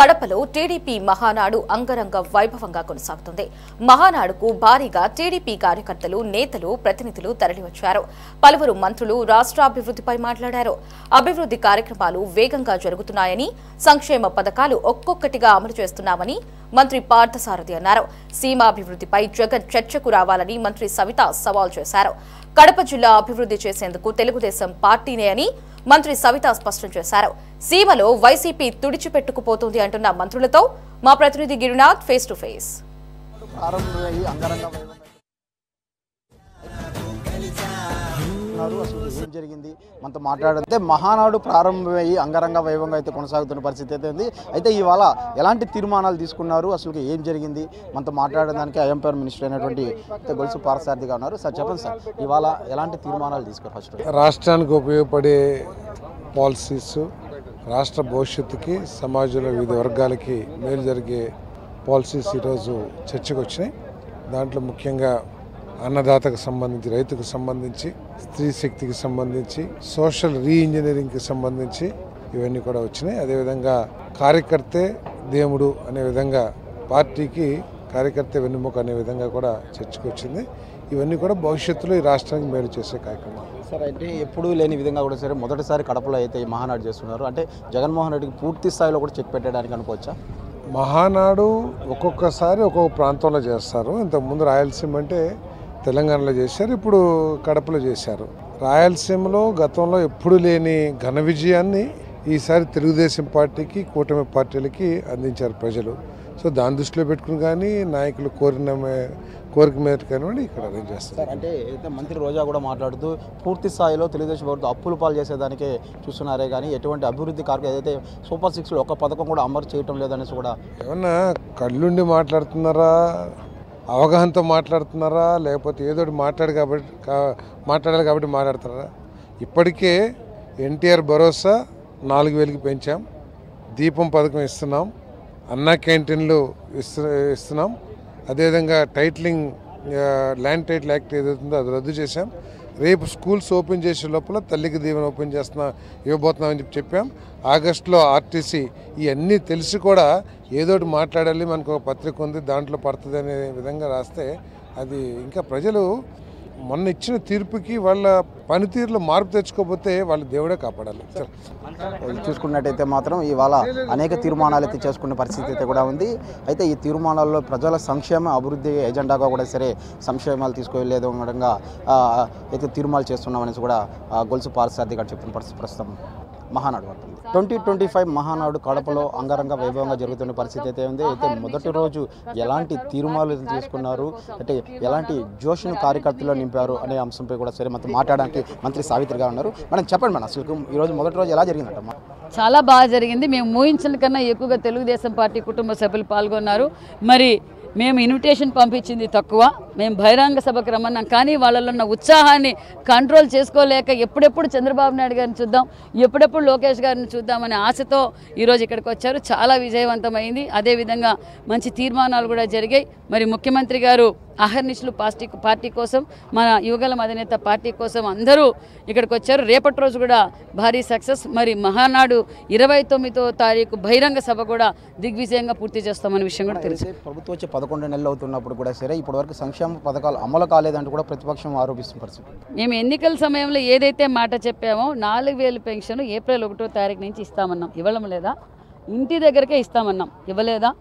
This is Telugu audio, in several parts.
కడపలో టీడీపీ మహానాడు అంగరంగ వైభవంగా కొనసాగుతుంది. మహానాడుకు భారీగా టీడీపీ కార్యకర్తలు, నేతలు, ప్రతినిధులు తరలివచ్చారు. పలువురు మంత్రులు రాష్ట్రాభివృద్ధిపై మాట్లాడారు. అభివృద్ధి కార్యక్రమాలు వేగంగా జరుగుతున్నాయని, సంక్షేమ పథకాలు ఒక్కొక్కటిగా అమలు చేస్తున్నామని మంత్రి పార్థసారథి అన్నారు. సీమాభివృద్ధిపై జగన్ చర్చకు రావాలని మంత్రి సవిత సవాల్ చేశారు. కడప జిల్లా అభివృద్ధి చేసేందుకు తెలుగుదేశం పార్టీనే అని మంత్రి సవిత స్పష్టం చేశారు. సీమలో వైసీపీ తుడిచిపెట్టుకుపోతుంది అంటున్న మంత్రులతో మా ప్రతినిధి గిరినాథ్ ఫేస్ టు ఫేస్. అసలు ఏం జరిగింది మనతో మాట్లాడితే మహానాడు ప్రారంభమయ్యి అంగరంగ వైభవంగా అయితే కొనసాగుతున్న పరిస్థితి అయితే ఉంది. అయితే ఇవాళ ఎలాంటి తీర్మానాలు తీసుకున్నారు, అసలు ఏం జరిగింది మనతో మాట్లాడడానికి ఐఎంపీఆర్ మినిస్టర్ అయినటువంటి గొలుసు పార్థసారథిగా ఉన్నారు. సార్ చెప్పండి సార్, ఇవాళ ఎలాంటి తీర్మానాలు తీసుకున్నారు? ఫస్ట్ రాష్ట్రానికి ఉపయోగపడే పాలసీస్, రాష్ట్ర భవిష్యత్తుకి, సమాజంలో వివిధ వర్గాలకి మేలు జరిగే పాలసీస్ ఈరోజు చర్చకు వచ్చినాయి. దాంట్లో ముఖ్యంగా అన్నదాతకు సంబంధించి, రైతుకు సంబంధించి, స్త్రీ శక్తికి సంబంధించి, సోషల్ రీఇంజనీరింగ్కి సంబంధించి ఇవన్నీ కూడా వచ్చినాయి. అదేవిధంగా కార్యకర్తే దేవుడు అనే విధంగా, పార్టీకి కార్యకర్త వెన్నుముక అనే విధంగా కూడా చర్చకు వచ్చింది. ఇవన్నీ కూడా భవిష్యత్తులో ఈ రాష్ట్రానికి మేలు చేసే కార్యక్రమాలు. సార్, అంటే ఎప్పుడూ లేని విధంగా కూడా సరే మొదటిసారి కడపలో అయితే ఈ మహానాడు చేస్తున్నారు. అంటే జగన్మోహన్ రెడ్డికి పూర్తి స్థాయిలో కూడా చెక్ పెట్టడానికి అనుకోవచ్చా? మహానాడు ఒక్కొక్కసారి ఒక్కొక్క ప్రాంతంలో చేస్తారు. ఇంతకుముందు రాయలసీమ అంటే తెలంగాణలో చేశారు, ఇప్పుడు కడపలో చేశారు. రాయలసీమలో గతంలో ఎప్పుడు లేని ఘన విజయాన్ని ఈసారి తెలుగుదేశం పార్టీకి, కూటమి పార్టీలకి అందించారు ప్రజలు. సో దాన్ని దృష్టిలో పెట్టుకుని కానీ నాయకులు కోరిక మేరకు కానివ్వండి ఇక్కడ అరేంజ్ చేస్తారు. అంటే మంత్రి రోజా కూడా మాట్లాడుతూ పూర్తి స్థాయిలో తెలుగుదేశం ప్రభుత్వం అప్పులు పాలు చేసేదానికే చూస్తున్నారే కానీ ఎటువంటి అభివృద్ధి కార్యక్రమం ఏదైతే సూపర్ 6లో ఒక్క పథకం కూడా అమలు చేయటం లేదనేసి కూడా. ఏమన్నా కళ్ళుండి మాట్లాడుతున్నారా, అవగాహనతో మాట్లాడుతున్నారా, లేకపోతే ఏదో మాట్లాడాలి కాబట్టి మాట్లాడుతున్నారా? ఇప్పటికే ఎన్టీఆర్ భరోసా 4,000కి పెంచాం, దీపం పథకం ఇస్తున్నాం, అన్నా క్యాంటీన్లు ఇస్తున్నాం. అదేవిధంగా టైటిలింగ్, ల్యాండ్ టైటిల్ యాక్ట్ ఏదైతుందో అది రద్దు చేశాం. రేపు స్కూల్స్ ఓపెన్ చేసే లోపల తల్లికి దీవెన ఇవ్వబోతున్నామని చెప్పాం. ఆగస్టులో ఆర్టీసీ, ఇవన్నీ తెలిసి కూడా ఏదోటి మాట్లాడాలి, మనకు ఒక పత్రిక ఉంది దాంట్లో పడుతుంది అనే విధంగా రాస్తే అది ఇంకా ప్రజలు మొన్న ఇచ్చిన తీర్పుకి వాళ్ళ పనితీరులో మార్పు తెచ్చుకోకపోతే వాళ్ళు దేవుడే కాపాడాలి. చూసుకున్నట్టయితే మాత్రం ఇవాళ అనేక తీర్మానాలు అయితే చేసుకునే పరిస్థితి అయితే కూడా ఉంది. అయితే ఈ తీర్మానాల్లో ప్రజల సంక్షేమ అభివృద్ధి ఎజెండాగా కూడా సరే సంక్షేమాలు తీసుకువెళ్ళే విధంగా అయితే తీర్మానాలు చేస్తున్నామనేసి కూడా గొలుసు పార్థసారథి గారు చెప్పిన పరిస్థితి ప్రస్తుతం మహానాడు 2025 మహానాడు కడపలో అంగరంగ వైభవంగా జరుగుతున్న పరిస్థితి అయితే ఉంది. అయితే మొదటి రోజు ఎలాంటి తీర్మానాలు తీసుకున్నారు, అంటే ఎలాంటి జోష్ను కార్యకర్తలు నింపారు అనే అంశంపై కూడా సరే మనతో మాట్లాడడానికి మంత్రి సావిత్రి గారు ఉన్నారు. మేడం చెప్పండి మేడం, అసలు ఈరోజు మొదటి రోజు ఎలా జరిగిందంటమ్మా? చాలా బాగా జరిగింది. మేము ఊహించిన కన్నా ఎక్కువగా తెలుగుదేశం పార్టీ కుటుంబ సభ్యులు పాల్గొన్నారు. మరి మేము ఇన్విటేషన్ పంపించింది తక్కువ, మేము బహిరంగ సభకు రమ్మన్నాం. కానీ వాళ్ళలో ఉన్న ఉత్సాహాన్ని కంట్రోల్ చేసుకోలేక ఎప్పుడెప్పుడు చంద్రబాబు నాయుడు గారిని చూద్దాం, ఎప్పుడెప్పుడు లోకేష్ గారిని చూద్దామనే ఆశతో ఈరోజు ఇక్కడికి వచ్చారు. చాలా విజయవంతమైంది. అదేవిధంగా మంచి తీర్మానాలు కూడా జరిగాయి. మరి ముఖ్యమంత్రి గారు అహర్నిశలు పార్టీ కోసం, మన యువగలం అధినేత పార్టీ కోసం అందరూ ఇక్కడికి వచ్చారు. రేపటి రోజు కూడా భారీ సక్సెస్. మరి మహానాడు 29వ తారీఖు బహిరంగ సభ కూడా దిగ్విజయంగా పూర్తి చేస్తామనే విషయం కూడా తెలుసు. ప్రభుత్వం వచ్చి 11 నెలలు అవుతున్నప్పుడు కూడా సరే ఇప్పటివరకు సంక్షేమ పథకాలు అమలు కాలేదంటూ కూడా ప్రతిపక్షం ఆరోపిస్తున్న పరిస్థితి. మేము ఎన్నికల సమయంలో ఏదైతే మాట చెప్పామో 4,000 పెన్షన్ ఏప్రిల్ 1వ తారీఖు నుంచి ఇస్తామన్నాం, ఇవ్వడం లేదా? ఇంటి దగ్గరకే ఇస్తామన్నాం, ఇవ్వలేదా?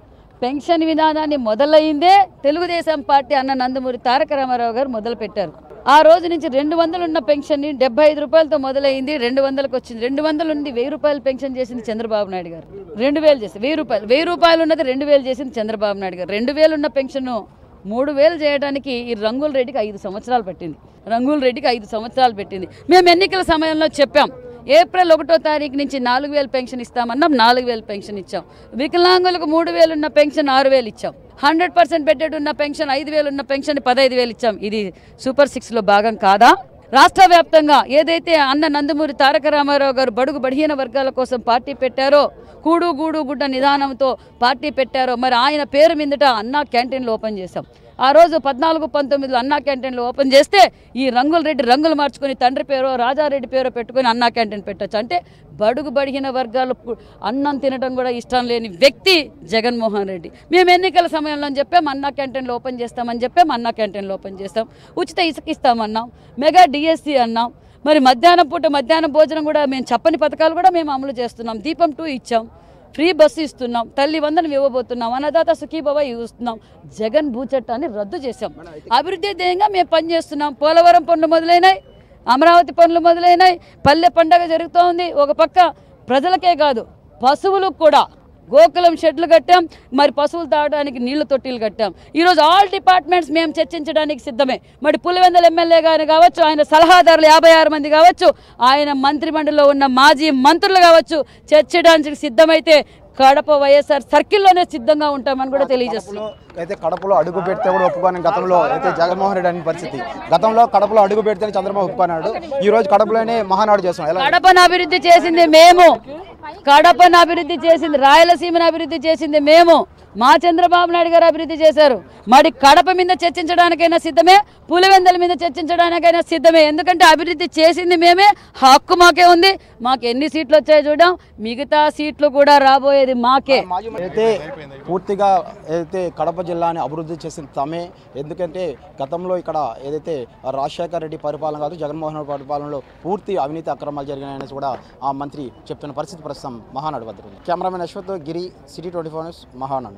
పెన్షన్ విధానాన్ని మొదలైందే తెలుగుదేశం పార్టీ అన్న నందమూరి తారక రామారావు గారు మొదలుపెట్టారు. ఆ రోజు నుంచి 200 ఉన్న పెన్షన్ని 75 రూపాయలతో మొదలైంది, 200కి వచ్చింది. 200 నుండి 1000 రూపాయలు పెన్షన్ చేసింది చంద్రబాబు నాయుడు గారు. 2000 చేసి 1000 రూపాయలు ఉన్నది 2000 చేసింది చంద్రబాబు నాయుడు గారు. 2000 ఉన్న పెన్షన్ 3000 చేయడానికి ఈ రంగుల రెడ్డికి 5 సంవత్సరాలు పట్టింది. మేము ఎన్నికల సమయంలో చెప్పాం, ఏప్రిల్ 1వ తారీఖు నుంచి 4,000 పెన్షన్ ఇస్తామన్నాం, 4,000 పెన్షన్ ఇచ్చాం. వికలాంగులకు 3,000 ఉన్న పెన్షన్ 6,000 ఇచ్చాం. 100% బెడ్డెడ్ ఉన్న పెన్షన్ 5,000 ఉన్న పెన్షన్ 15,000 ఇచ్చాం. ఇది సూపర్ 6లో భాగం కాదా? రాష్ట్ర వ్యాప్తంగా ఏదైతే అన్న నందమూరి తారక రామారావు గారు బడుగు బలహీన వర్గాల కోసం పార్టీ పెట్టారో, కూడు గూడు గుడ్డ నిదానంతో పార్టీ పెట్టారో, మరి ఆయన పేరు మీదట అన్నా క్యాంటీన్లు ఓపెన్ చేశాం. ఆ రోజు 14-19లో అన్నా క్యాంటీన్లు ఓపెన్ చేస్తే ఈ రంగుల రెడ్డి రంగులు మార్చుకొని తండ్రి పేరో రాజారెడ్డి పేరో పెట్టుకొని అన్నా క్యాంటీన్ పెట్టచ్చు అంటే బడుగు బడిగిన వర్గాలు అన్నం తినడం కూడా ఇష్టం లేని వ్యక్తి జగన్మోహన్ రెడ్డి. మేము ఎన్నికల సమయంలో చెప్పాం అన్నా క్యాంటీన్లు ఓపెన్ చేస్తామని చెప్పాం, అన్నా క్యాంటీన్లు ఓపెన్ చేస్తాం, ఉచిత ఇసుక ఇస్తామన్నాం, మెగా డిఎస్సి అన్నాం, మరి మధ్యాహ్నం భోజనం కూడా మేము చెప్పని పథకాలు కూడా మేము అమలు చేస్తున్నాం, దీపం 2 ఇచ్చాం, ఫ్రీ బస్సు ఇస్తున్నాం, తల్లి వందనం ఇవ్వబోతున్నాం, అన్నదాత సుఖీభవ ఇస్తున్నాం, జగన్ భూ చట్టాన్ని రద్దు చేశాం. అభివృద్ధి ధ్యేయంగా మేము పనిచేస్తున్నాం. పోలవరం పనులు మొదలైనాయి, అమరావతి పనులు మొదలైనాయి, పల్లె పండగ జరుగుతోంది. ఒక పక్క ప్రజలకే కాదు పశువులకు కూడా గోకులం షెడ్లు కట్టాం, మరి పశువులు తాగడానికి నీళ్లు తొట్టిలు కట్టాం. ఈరోజు ఆల్ డిపార్ట్మెంట్స్ మేము చర్చించడానికి సిద్ధమే. మరి పులివెందుల ఎమ్మెల్యే గారు కావచ్చు, ఆయన సలహాదారులు 56 మంది కావచ్చు, ఆయన మంత్రిమండలిలో ఉన్న మాజీ మంత్రులు కావచ్చు, చర్చించడానికి సిద్ధమైతే కడప వైఎస్ఆర్ సర్కిల్లోనే సిద్ధంగా ఉంటామని కూడా తెలియజేస్తున్నాం. అయితే కడపలో అడుగు పెడితే కూడా ఒప్పుకోని గతంలో అయితే జగన్మోహన్ రెడ్డి అనే పరిస్థితి. గతంలో కడపలో అడుగు పెడితే చంద్రబాబు ఒప్పుకున్నాడు, ఈ రోజు కడపలోనే మహానాడు చేస్తున్నాం. కడపను అభివృద్ధి చేసింది మేము, కడపను అభివృద్ధి చేసింది, రాయలసీమను అభివృద్ధి చేసింది మేము, మా చంద్రబాబు నాయుడు గారు అభివృద్ధి చేశారు. మరి కడప మీద చర్చించడానికైనా సిద్ధమే, పులివెందుల మీద చర్చించడానికైనా సిద్ధమే. ఎందుకంటే అభివృద్ధి చేసింది మేమే, హక్కు మాకే ఉంది. మాకు ఎన్ని సీట్లు వచ్చాయో చూద్దాం, మిగతా సీట్లు కూడా రాబోయేది మాకే. అయితే పూర్తిగా ఏదైతే కడప జిల్లాని అభివృద్ధి చేసింది తమే. ఎందుకంటే గతంలో ఇక్కడ ఏదైతే రాజశేఖర రెడ్డి పరిపాలన కాదు, జగన్మోహన్ రెడ్డి పరిపాలనలో పూర్తి అవినీతి అక్రమాలు జరిగినాయని కూడా ఆ మంత్రి చెప్తున్న పరిస్థితి ప్రస్తుతం మహానాడు వద్ద ఉంది. కెమెరామెన్ అశ్వత్ గిరి, సిటీ 24 న్యూస్, మహానాడు.